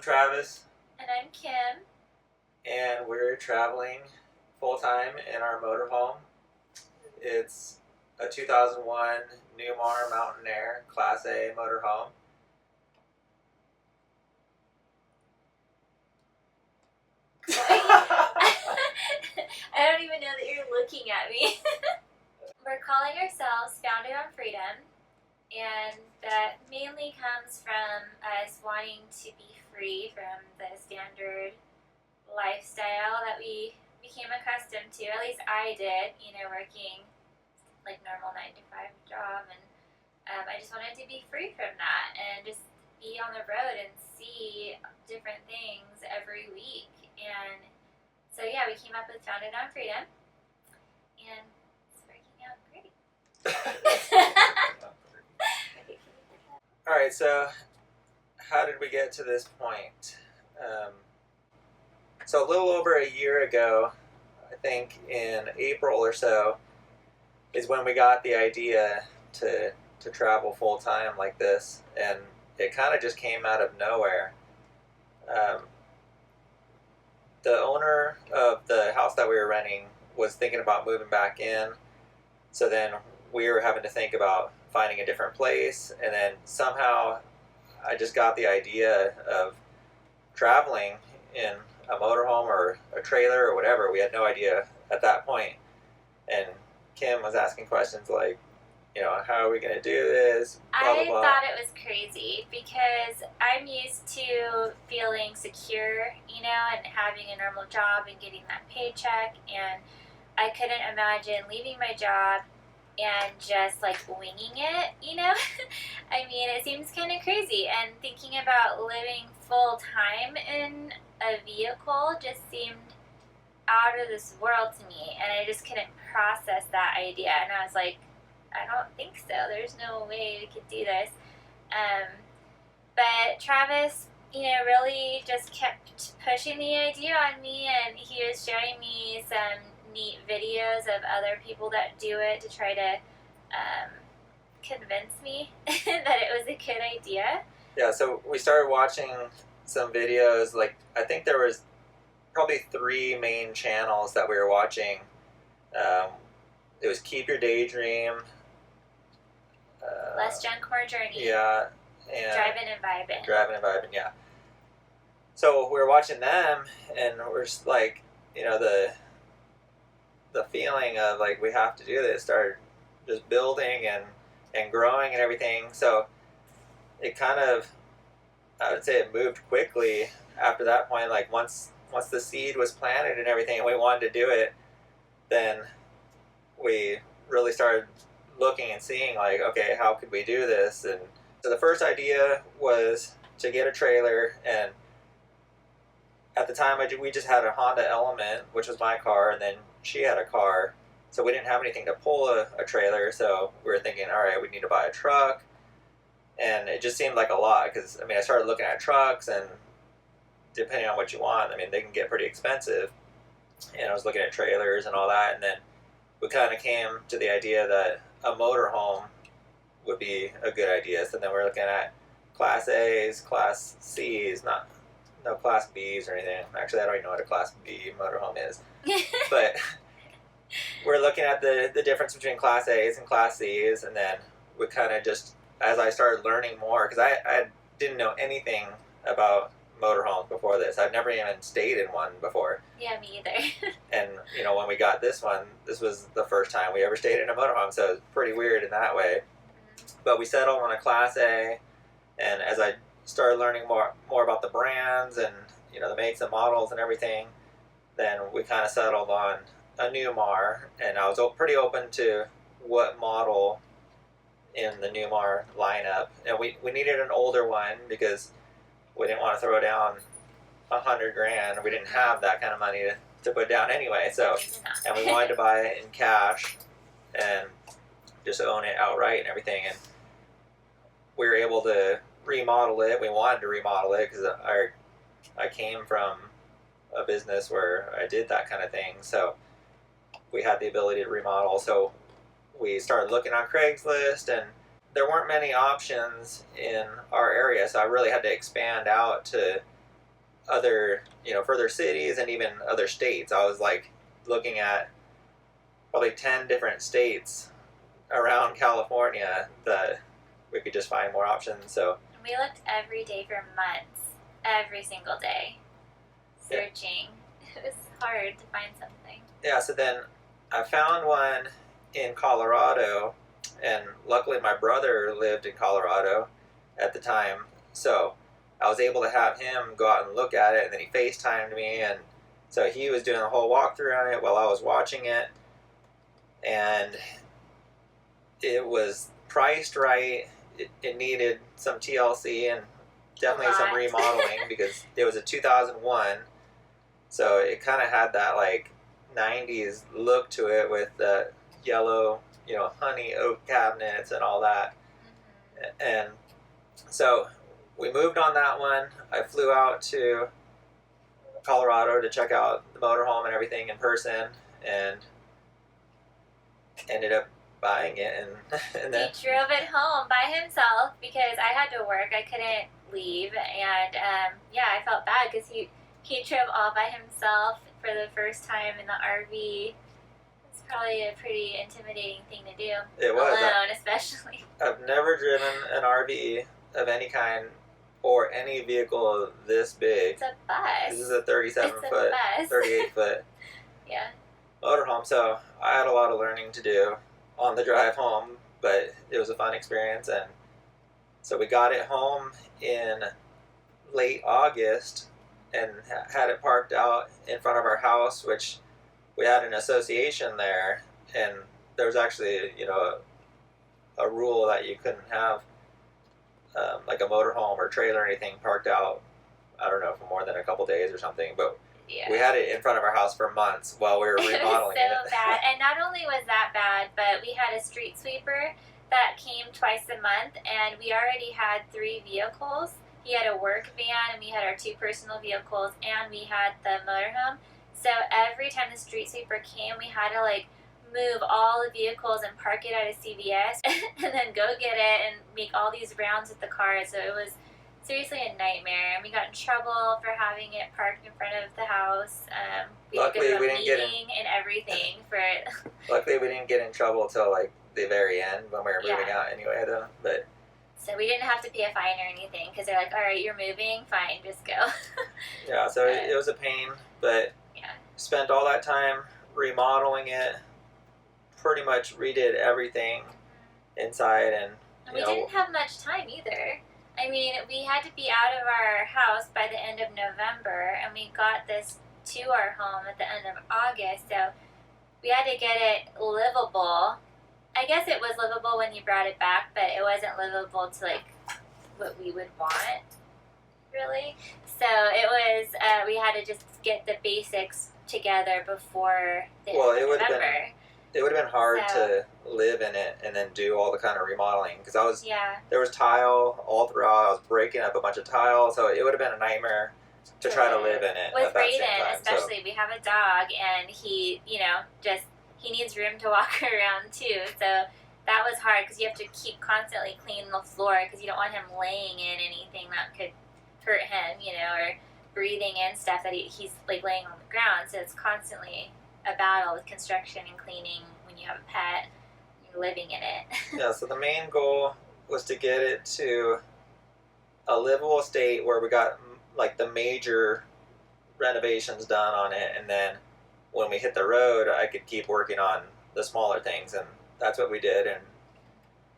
I'm Travis. And I'm Kim. And we're traveling full-time in our motorhome. It's a 2001 Newmar Mountain Aire Class A motorhome. I don't even know that you're looking at me. We're calling ourselves Founded on Freedom, and that mainly comes from us wanting to be free from the standard lifestyle that we became accustomed to. At least I did, working like normal 9-to-5 job, and I just wanted to be free from that and just be on the road and see different things every week. And so yeah, we came up with Founded on Freedom, and it's working out great. Alright, so how did we get to this point? So a little over a year ago, I think in April or so, is when we got the idea to travel full-time like this, and it kind of just came out of nowhere. The owner of the house that we were renting was thinking about moving back in, so then we were having to think about finding a different place, and then somehow I just got the idea of traveling in a motorhome or a trailer or whatever. We had no idea at that point, and Kim was asking questions like, how are we going to do this? Blah, blah, blah. I thought it was crazy because I'm used to feeling secure, and having a normal job and getting that paycheck, and I couldn't imagine leaving my job and just like winging it, I mean, it seems kind of crazy, and thinking about living full time in a vehicle just seemed out of this world to me, and I just couldn't process that idea, and I was like, I don't think so. There's no way we could do this. But Travis, really just kept pushing the idea on me, and he was showing me some neat videos of other people that do it to try to convince me that it was a good idea. Yeah, so we started watching some videos. Like, I think there was probably 3 main channels that we were watching. It was Keep Your Daydream, Less Junk, More Journey. Yeah, and Driving and Vibing. Driving and Vibing, yeah. So we were watching them, and we're just like, the feeling of like we have to do this started just building and growing and everything. So it kind of, I would say it moved quickly after that point. Like once the seed was planted and everything, and we wanted to do it, then we really started looking and seeing like, okay, how could we do this? And so the first idea was to get a trailer, and at the time we just had a Honda Element, which was my car, and then she had a car, so we didn't have anything to pull a trailer. So we were thinking, all right, we need to buy a truck, and it just seemed like a lot because I started looking at trucks, and depending on what you want, they can get pretty expensive. And I was looking at trailers and all that, and then we kind of came to the idea that a motorhome would be a good idea. So then we're looking at Class A's, Class C's, no Class B's or anything. Actually, I don't even know what a Class B motorhome is. But we're looking at the difference between Class A's and Class C's, and then we kind of just, as I started learning more, because I didn't know anything about motorhomes before this. I've never even stayed in one before. Yeah, me either. And when we got this one, this was the first time we ever stayed in a motorhome, so it was pretty weird in that way. But we settled on a Class A, and as I started learning more about the brands and the makes and models and everything, then we kind of settled on a Newmar, and I was pretty open to what model in the Newmar lineup. And we needed an older one because we didn't want to throw down $100,000. We didn't have that kind of money to put down anyway. So, and we wanted to buy it in cash and just own it outright and everything. And we were able to remodel it. We wanted to remodel it because I came from a business where I did that kind of thing. So we had the ability to remodel. So we started looking on Craigslist, and there weren't many options in our area, so I really had to expand out to other, further cities and even other states. I was like looking at probably 10 different states around California that we could just find more options. So We looked every day for months, every single day, searching. It was hard to find something. yeah, so then I found one in Colorado, and luckily my brother lived in Colorado at the time, so I was able to have him go out and look at it, and then he FaceTimed me, and so he was doing a whole walkthrough on it while I was watching it, and it was priced right. It needed some TLC and definitely some remodeling because it was a 2001, so it kind of had that like 90s look to it with the yellow, honey oak cabinets and all that. And so we moved on that one. I flew out to Colorado to check out the motorhome and everything in person, and ended up buying it. And then he drove it home by himself because I had to work. I couldn't leave, and I felt bad because he drove all by himself for the first time in the RV. It's probably a pretty intimidating thing to do. It was alone, especially. I've never driven an RV of any kind or any vehicle this big. It's a bus. This is a 37-foot, 38-foot yeah. motorhome. So I had a lot of learning to do on the drive home, but it was a fun experience. And so we got it home in late August and had it parked out in front of our house, which we had an association there, and there was actually, a rule that you couldn't have like a motorhome or trailer or anything parked out, I don't know, for more than a couple days or something, but we had it in front of our house for months while we were remodeling it. Was so bad. And not only was that bad, but we had a street sweeper that came twice a month, and we already had 3 vehicles. He had a work van, and we had our 2 personal vehicles, and we had the motorhome. So every time the street sweeper came, we had to like move all the vehicles and park it at a CVS and then go get it and make all these rounds with the car. So it was seriously a nightmare, and we got in trouble for having it parked in front of the house. Luckily, had to go to we a didn't get meeting and everything for it. Luckily, we didn't get in trouble till like the very end when we were moving out anyway, though. But so we didn't have to pay a fine or anything because they're like, all right, you're moving, fine, just go. Yeah, so it was a pain, but spent all that time remodeling it. Pretty much redid everything inside, and we didn't have much time either. I mean, we had to be out of our house by the end of November, and we got this to our home at the end of August, so we had to get it livable. I guess it was livable when you brought it back, but it wasn't livable to like what we would want, really. So it was, we had to just get the basics together before the end of November. It would have been hard to live in it and then do all the kind of remodeling, because there was tile all throughout. I was breaking up a bunch of tile, so it would have been a nightmare to try to live in it. With Brayden, especially, we have a dog, and he, he needs room to walk around too. So that was hard because you have to keep constantly cleaning the floor because you don't want him laying in anything that could hurt him, or breathing in stuff that he's like laying on the ground. So it's constantly a battle with construction and cleaning when you have a pet, you're living in it. Yeah, so the main goal was to get it to a livable state where we got like the major renovations done on it, and then when we hit the road, I could keep working on the smaller things, and that's what we did, and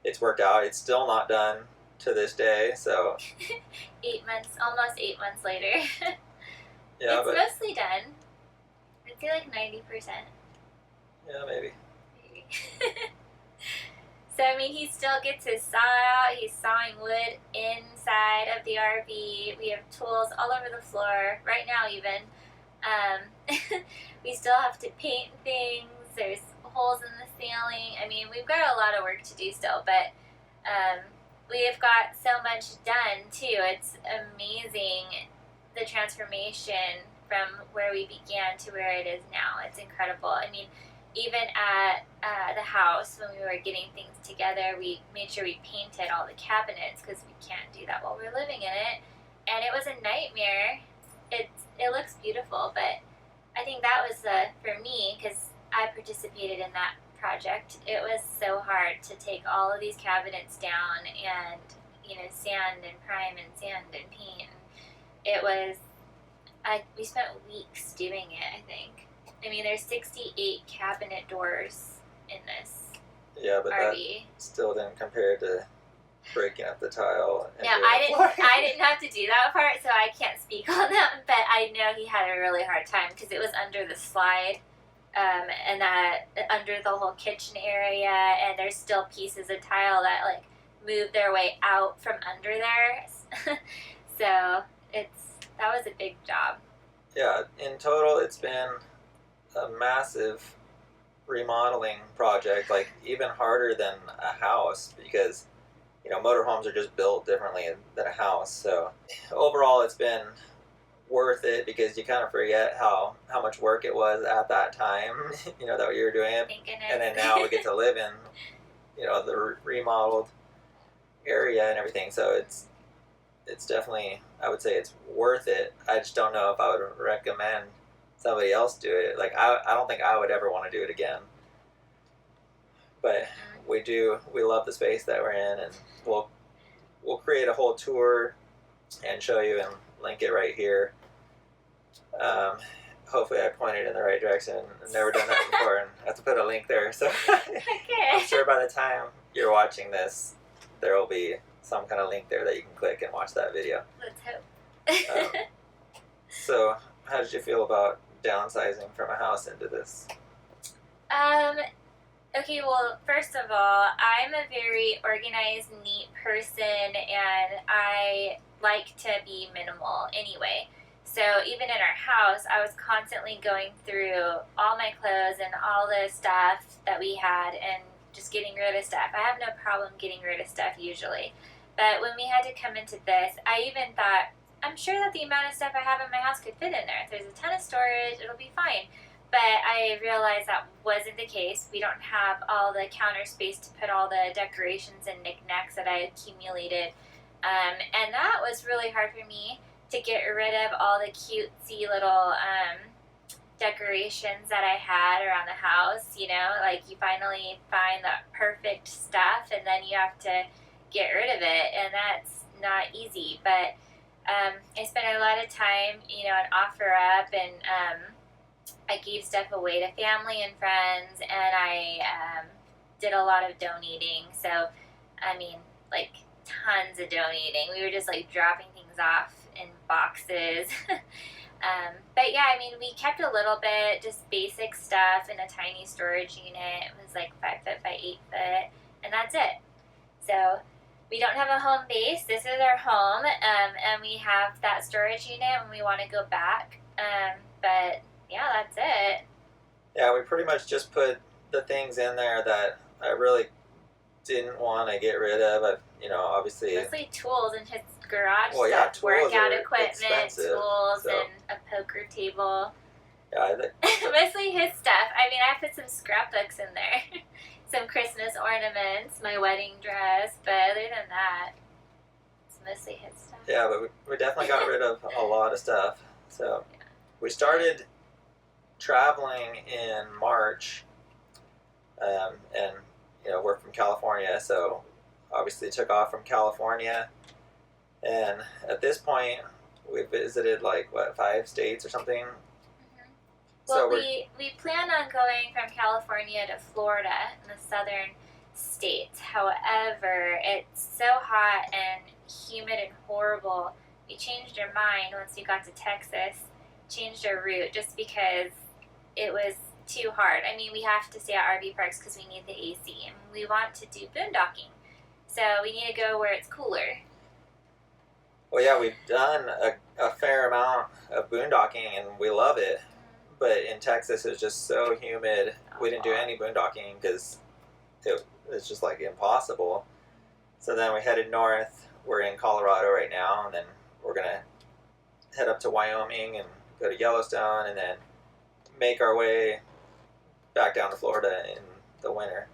it's worked out. It's still not done to this day, so 8 months, almost 8 months later. Yeah, it's mostly done. I'd say like 90%. Yeah, maybe. So, I mean, he still gets his saw out. He's sawing wood inside of the RV. We have tools all over the floor, right now even. We still have to paint things. There's holes in the ceiling. I mean, we've got a lot of work to do still, but we have got so much done, too. It's amazing, the transformation from where we began to where it is now. It's incredible. I mean, even at the house, when we were getting things together, we made sure we painted all the cabinets because we can't do that while we're living in it. And it was a nightmare it looks beautiful, but I think that was for me, because I participated in that project. It was so hard to take all of these cabinets down and sand and prime and sand and paint. It was we spent weeks doing it. I think. I mean, there's 68 cabinet doors in this Yeah, but RV. that still didn't compare to breaking up the tile. No, I didn't have to do that part, so I can't speak on that. But I know he had a really hard time because it was under the slide, and that under the whole kitchen area, and there's still pieces of tile that like move their way out from under there. So that was a big job. Yeah, in total, it's been a massive remodeling project, like even harder than a house, because motorhomes are just built differently than a house. So overall, it's been worth it because you kind of forget how much work it was at that time, that you were doing it. Thank goodness. And then now we get to live in, the remodeled area and everything. So it's definitely, I would say it's worth it. I just don't know if I would recommend somebody else do it. Like, I don't think I would ever want to do it again. But we love the space that we're in, and we'll create a whole tour and show you and link it right here. Hopefully I pointed in the right direction. I've never done that before, and I have to put a link there. So Okay. I'm sure by the time you're watching this, there will be some kind of link there that you can click and watch that video. Let's hope. So how did you feel about downsizing from a house into this? Okay, well, first of all, I'm a very organized, neat person, and I like to be minimal anyway. So even in our house, I was constantly going through all my clothes and all the stuff that we had and just getting rid of stuff. I have no problem getting rid of stuff usually. But when we had to come into this, I even thought, I'm sure that the amount of stuff I have in my house could fit in there. If there's a ton of storage, it'll be fine. But I realized that wasn't the case. We don't have all the counter space to put all the decorations and knickknacks that I accumulated. And that was really hard for me to get rid of all the cutesy little decorations that I had around the house. Like you finally find the perfect stuff and then you have to get rid of it. And that's not easy. But I spent a lot of time, and offer up, and I gave stuff away to family and friends, and I did a lot of donating. So, I mean, like tons of donating. We were just like dropping things off in boxes. But yeah, I mean, we kept a little bit, just basic stuff in a tiny storage unit. It was like 5 foot by 8 foot, and that's it. So we don't have a home base. This is our home, and we have that storage unit when we want to go back. But yeah, that's it. Yeah, we pretty much just put the things in there that I really didn't want to get rid of. Obviously. Mostly tools and his garage Well, yeah, stuff, tools workout are equipment, expensive, tools, so. and a poker table. Yeah, I think. Mostly his stuff. I mean, I put some scrapbooks in there, some Christmas ornaments, my wedding dress, but other than that, it's mostly his stuff. Yeah, but we definitely got rid of a lot of stuff. So we started traveling in March, and we're from California, so obviously took off from California, and at this point we visited 5 states or something. Well, So we plan on going from California to Florida in the southern states. However, it's so hot and humid and horrible. We changed our mind once we got to Texas, changed our route just because it was too hard. I mean, we have to stay at RV parks because we need the AC, and we want to do boondocking. So we need to go where it's cooler. Well, yeah, we've done a fair amount of boondocking, and we love it. But in Texas, it was just so humid. We didn't do any boondocking because it's just impossible. So then we headed north. We're in Colorado right now, and then we're going to head up to Wyoming and go to Yellowstone, and then make our way back down to Florida in the winter.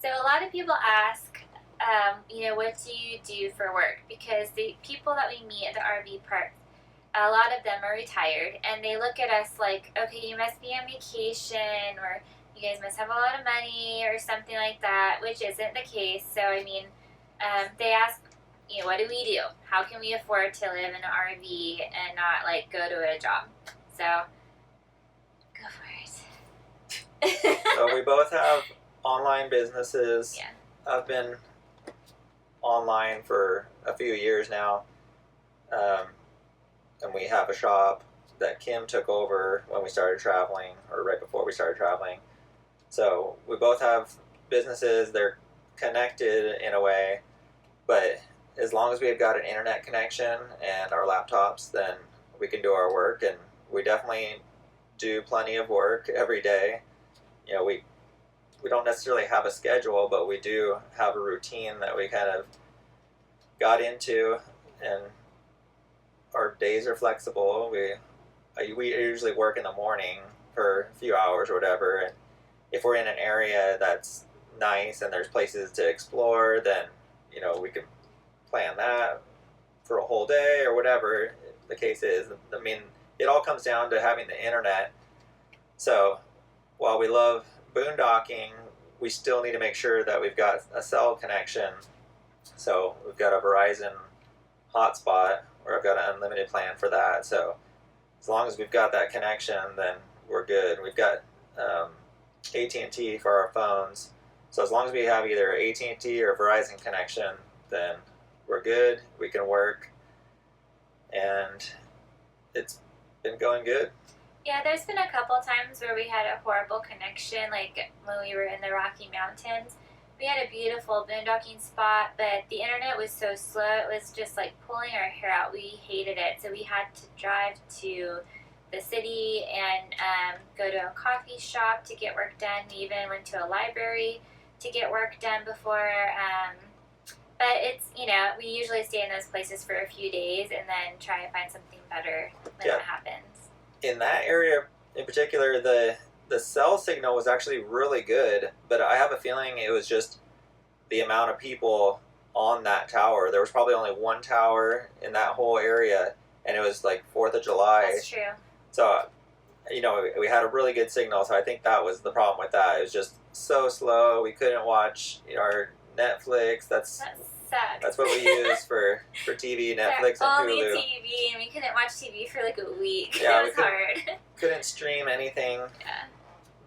So a lot of people ask, what do you do for work? Because the people that we meet at the RV park, a lot of them are retired, and they look at us like, okay, you must be on vacation, or you guys must have a lot of money, or something like that, which isn't the case. So, I mean, they ask, you know, what do we do? How can we afford to live in an RV and not, like, go to a job? So, go for it. So we both have online businesses. Yeah. I've been online for a few years now. And we have a shop that Kim took over when we started traveling, or right before we started traveling. So we both have businesses. They're connected in a way, but as long as we've got an internet connection and our laptops, then we can do our work. And we definitely do plenty of work every day. You know, we don't necessarily have a schedule, but we do have a routine that we kind of got into, and our days are flexible. We usually work in the morning for a few hours or whatever, and if we're in an area that's nice and there's places to explore, then, you know, we can plan that for a whole day or whatever the case is. I mean, it all comes down to having the internet. So while we love boondocking, we still need to make sure that we've got a cell connection. So we've got a Verizon hotspot, or I've got an unlimited plan for that. So as long as we've got that connection, then we're good. We've got AT&T for our phones. So as long as we have either AT&T or Verizon connection, then we're good. We can work, and it's been going good. Yeah, there's been a couple times where we had a horrible connection, like when we were in the Rocky Mountains. We had a beautiful boondocking spot, but the internet was so slow, it was just like pulling our hair out. We hated it, so we had to drive to the city and go to a coffee shop to get work done. We even went to a library to get work done before. But it's, you know, we usually stay in those places for a few days and then try and find something better when that happens. In that area in particular, the cell signal was actually really good, but I have a feeling it was just the amount of people on that tower. There was probably only one tower in that whole area, and it was like 4th of July. That's true. So, you know, we had a really good signal, so I think that was the problem with that. It was just so slow. We couldn't watch, you know, our Netflix. That sucks. That's what we use for TV, Netflix, and only Hulu. TV, and we couldn't watch TV for like a week. Yeah, it was hard. Couldn't stream anything. Yeah.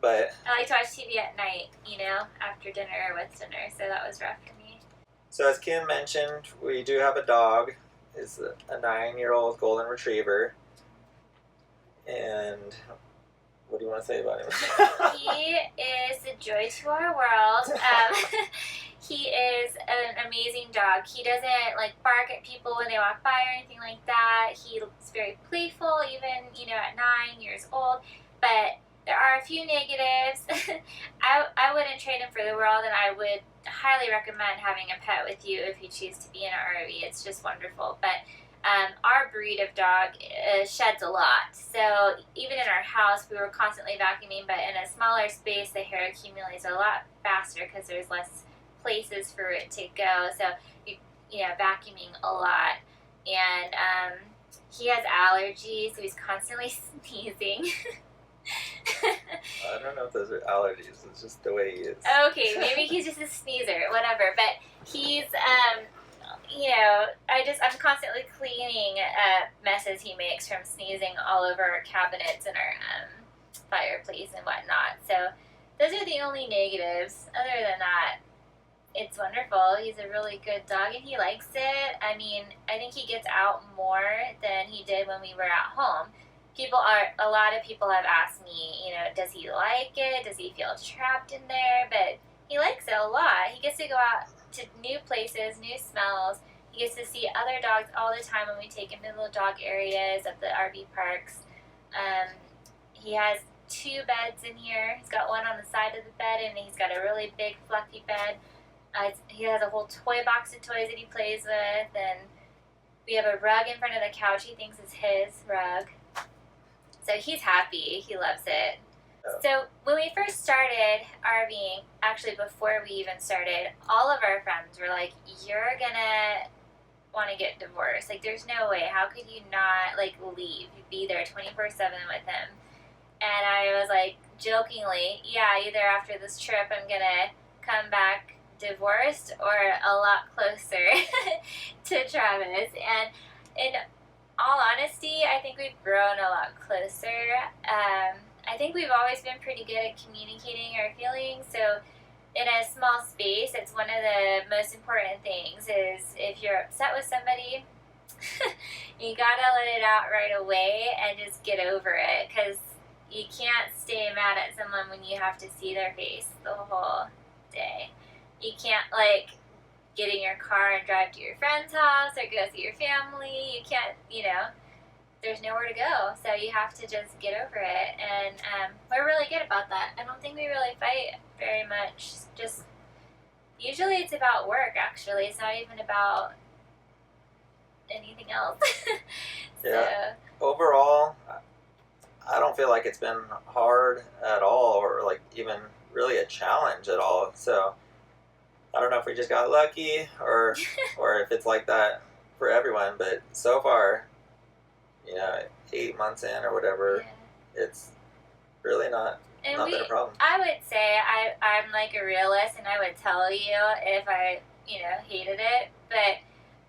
But I like to watch TV at night, you know, after dinner or with dinner, so that was rough for me. So as Kim mentioned, we do have a dog. It's a 9-year-old golden retriever. And what do you want to say about him? He is a joy to our world. He is an amazing dog. He doesn't like bark at people when they walk by or anything like that. He's very playful, even, you know, at 9 years old. But there are a few negatives. I wouldn't trade him for the world, and I would highly recommend having a pet with you if you choose to be in an RV. It's just wonderful. But our breed of dog sheds a lot. So even in our house, we were constantly vacuuming, but in a smaller space, the hair accumulates a lot faster because there's less places for it to go. So, you know, vacuuming a lot. And he has allergies, so he's constantly sneezing. I don't know if those are allergies. It's just the way he is. Okay, maybe he's just a sneezer, whatever. But he's, you know, I'm constantly cleaning messes he makes from sneezing all over our cabinets and our fireplace and whatnot. So those are the only negatives. Other than that, it's wonderful. He's a really good dog, and he likes it. I mean, I think he gets out more than he did when we were at home. A lot of people have asked me, you know, does he like it? Does he feel trapped in there? But he likes it a lot. He gets to go out to new places, new smells. He gets to see other dogs all the time when we take him to the dog areas at the RV parks. He has 2 beds in here. He's got one on the side of the bed, and he's got a really big fluffy bed. He has a whole toy box of toys that he plays with, and we have a rug in front of the couch he thinks is his rug. So he's happy. He loves it. Oh. So when we first started RVing, actually before we even started, all of our friends were like, you're gonna want to get divorced. Like, there's no way. How could you not, like, leave? You'd be there 24/7 with him. And I was like, jokingly, yeah, either after this trip I'm going to come back divorced or a lot closer to Travis. And in all honesty, I think we've grown a lot closer. I think we've always been pretty good at communicating our feelings. So in a small space, it's one of the most important things is if you're upset with somebody, you gotta let it out right away and just get over it, because you can't stay mad at someone when you have to see their face the whole day. You can't, like, get in your car and drive to your friend's house or go see your family. You can't, there's nowhere to go. So you have to just get over it. And we're really good about that. I don't think we really fight very much. Just usually it's about work, actually. It's not even about anything else. Yeah. Overall, I don't feel like it's been hard at all, or like even really a challenge at all. So I don't know if we just got lucky or if it's like that for everyone. But so far, 8 months in or whatever, it's really not been a problem. I would say I'm like a realist, and I would tell you if I hated it, but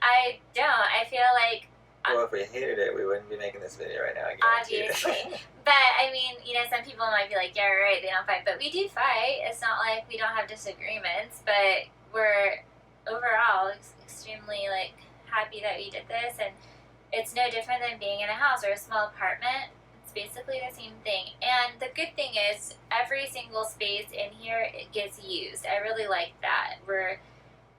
I don't. I feel like, well, if we hated it, we wouldn't be making this video right now. Obviously. But I mean, some people might be like, yeah, right, they don't fight, but we do fight. It's not like we don't have disagreements, but we're overall extremely like happy that we did this. And it's no different than being in a house or a small apartment. It's basically the same thing. And the good thing is every single space in here, it gets used. I really like that. We're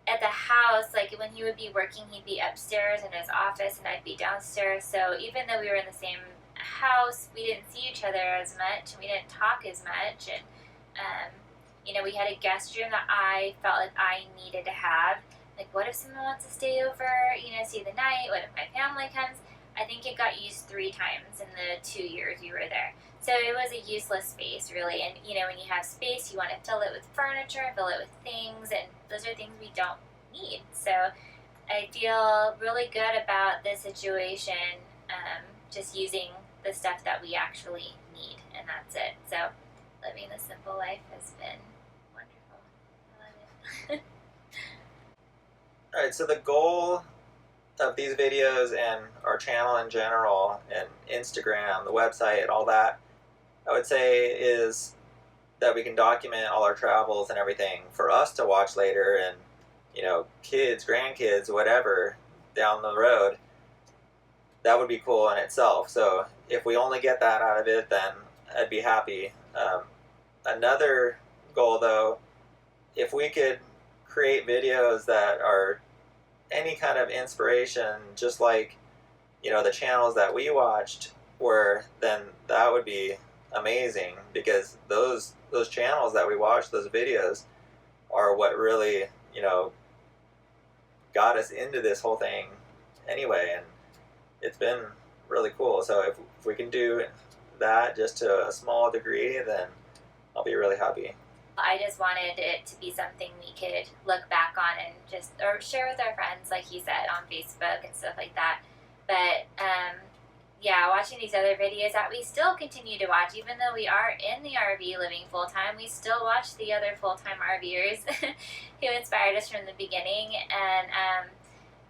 at the house, like when he would be working, he'd be upstairs in his office and I'd be downstairs. So even though we were in the same house, we didn't see each other as much, and we didn't talk as much. And we had a guest room that I felt like I needed to have. Like, what if someone wants to stay over, see the night? What if my family comes? I think it got used 3 times in the 2 years we were there. So it was a useless space, really. And, when you have space, you want to fill it with furniture, fill it with things, and those are things we don't need. So I feel really good about this situation, just using the stuff that we actually need, and that's it. So living the simple life has been wonderful. I love it. All right, so the goal of these videos and our channel in general, and Instagram, the website, and all that, I would say is that we can document all our travels and everything for us to watch later, and kids, grandkids, whatever, down the road. That would be cool in itself. So if we only get that out of it, then I'd be happy. Another goal, though, if we could create videos that are any kind of inspiration, just like the channels that we watched were, then that would be amazing, because those channels that we watched, those videos, are what really got us into this whole thing anyway, and it's been really cool. So if we can do that just to a small degree, then I'll be really happy. I just wanted it to be something we could look back on and or share with our friends, like he said, on Facebook and stuff like that. But watching these other videos that we still continue to watch, even though we are in the RV living full time, we still watch the other full-time RVers who inspired us from the beginning, and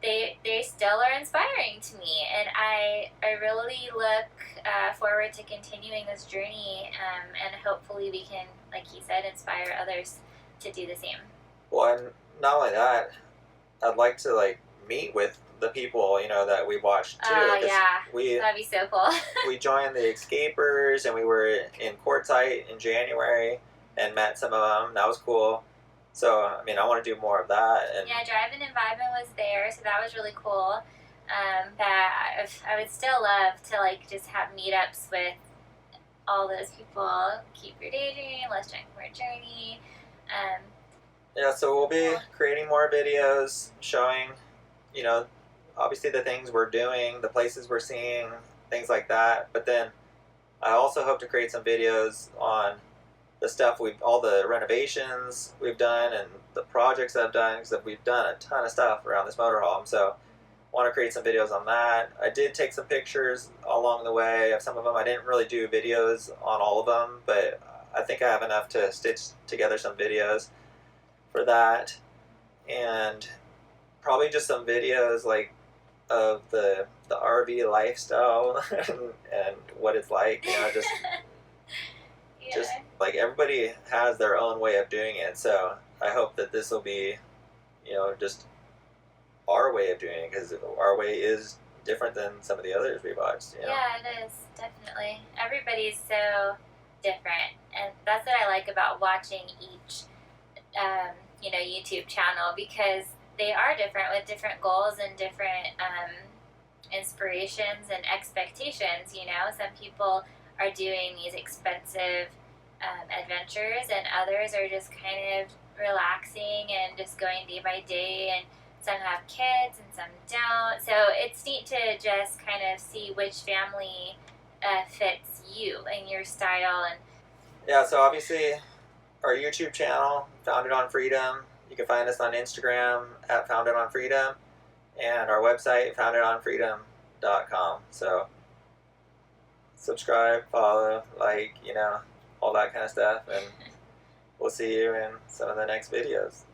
they still are inspiring to me, and I really look forward to continuing this journey, and hopefully we can, like he said, inspire others to do the same. Well, and not only that, I'd like to meet with the people that we watched too. That'd be so cool. We joined the Escapers, and we were in Quartzsite in January and met some of them. That was cool. So I want to do more of that. And Driving and Vibing was there, so that was really cool. But I would still love to just have meetups with all those people. Keep your daydream, let's drink more journey. So we'll be creating more videos showing, obviously the things we're doing, the places we're seeing, things like that. But then I also hope to create some videos on the stuff all the renovations we've done and the projects I've done, because we've done a ton of stuff around this motorhome. So want to create some videos on that. I did take some pictures along the way of some of them. I didn't really do videos on all of them, but I think I have enough to stitch together some videos for that. And probably just some videos like of the RV lifestyle and what it's like, you know, just Yeah. just like everybody has their own way of doing it. So I hope that this will be, you know, just our way of doing it, because our way is different than some of the others we've watched. You know? Yeah, it is, definitely. Everybody's so different, and that's what I like about watching each, you know, YouTube channel, because they are different with different goals and different inspirations and expectations. You know, some people are doing these expensive adventures, and others are just kind of relaxing and just going day by day, and some have kids and some don't. So it's neat to just kind of see which family fits you and your style. And Yeah, so obviously our YouTube channel, Founded on Freedom. You can find us on Instagram at Founded on Freedom, and our website, foundedonfreedom.com. So subscribe, follow, like, you know, all that kind of stuff, and we'll see you in some of the next videos.